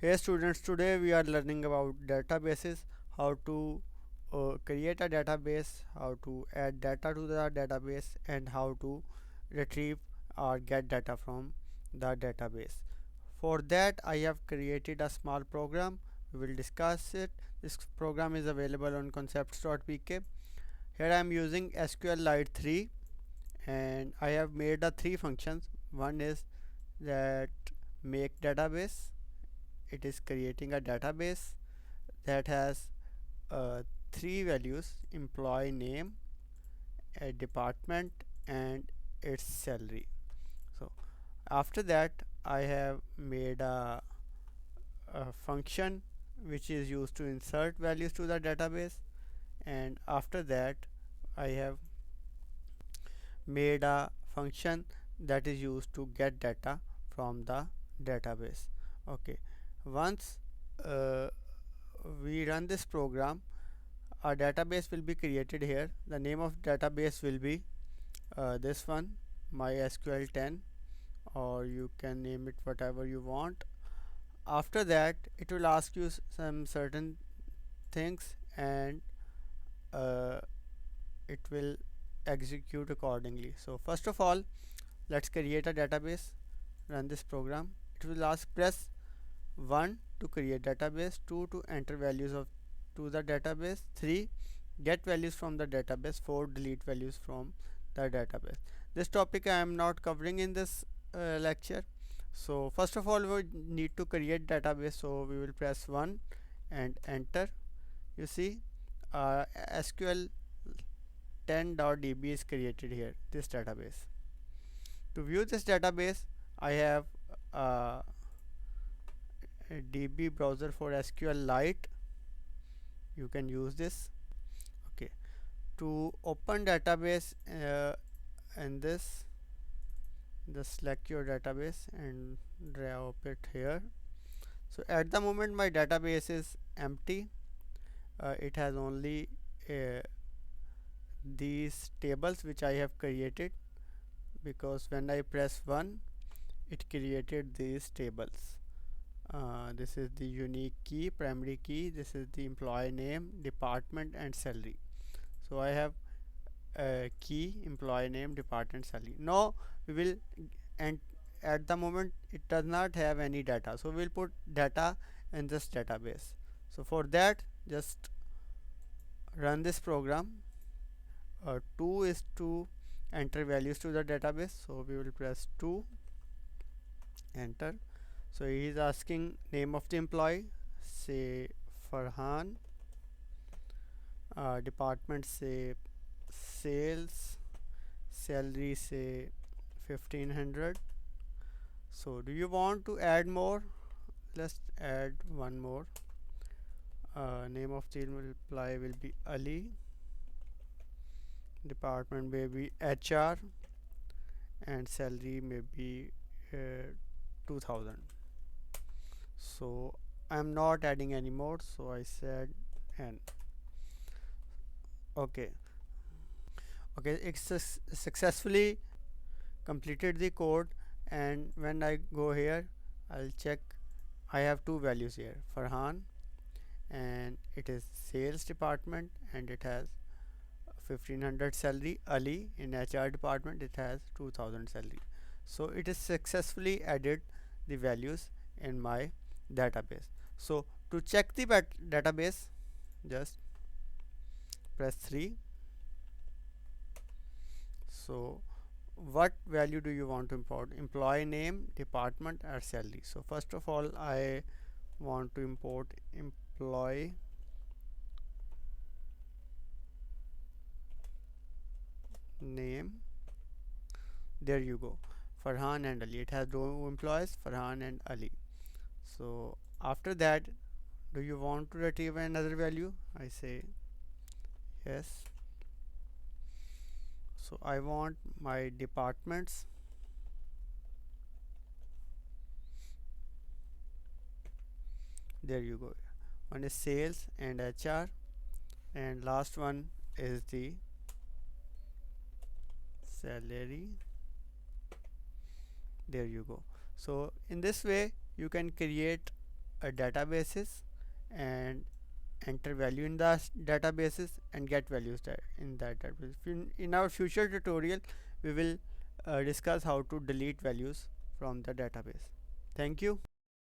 Hey students, today we are learning about databases, how to create a database, how to add data to the database, and how to retrieve or get data from the database. For that, I have created a small program. We will discuss it. This program is available on concepts.pk. Here I am using SQLite 3 and I have made a three functions. One is that make database. It is creating a database that has uh, three values: employee name, a department, and its salary. So after that I have made a function which is used to insert values to the database, and after that I have made a function that is used to get data from the database. Okay, once uh, we run this program, a database will be created here. The name of database will be this one, mysql 10, or you can name it whatever you want. After that it will ask you some certain things, and uh, it will execute accordingly. So first of all, let's create a database. Run this program. It will ask press 1 to create database, 2 to enter values of to the database, 3 get values from the database, 4 delete values from the database. This topic I am not covering in this lecture. So first of all, we need to create database, so we will press 1 and enter. You see SQL 10.db is created here, this database. To view this database, I have uh, a DB browser for SQLite. You can use this. Okay, to open database in this, just select your database and drop it here. So at the moment my database is empty. It has only uh, these tables which I have created, because when I press 1 it created these tables. This is the unique key, primary key, this is the employee name, department, and salary. So I have key, employee name, department, salary. Now we will, and at the moment it does not have any data, so we'll put data in this database. So for that, just run this program. 2 is to enter values to the database, so we will press 2, enter. So he is asking name of the employee, say Farhan, department say sales, salary say 1500. So do you want to add more? Let's add one more. Name of the employee will be Ali, department may be HR, and salary may be 2000. So I'm not adding anymore, so I said n. Okay, it's successfully completed the code, and when I go here I'll check. I have two values here, Farhan, and it is sales department, and it has 1500 salary. Ali in HR department, it has 2000 salary. So it is successfully added the values in my database. So to check the database, just press 3. So what value do you want to import? Employee name, department, or salary. So first of all, I want to import employee name. There you go, Farhan and Ali. It has two employees, Farhan and Ali. So after that, do you want to retrieve another value? I say yes. So I want my departments. There you go. One is sales and HR, and last one is the salary. There you go. So in this way you can create databases and enter value in the databases and get values in that database. In our future tutorial, we will discuss how to delete values from the database. Thank you.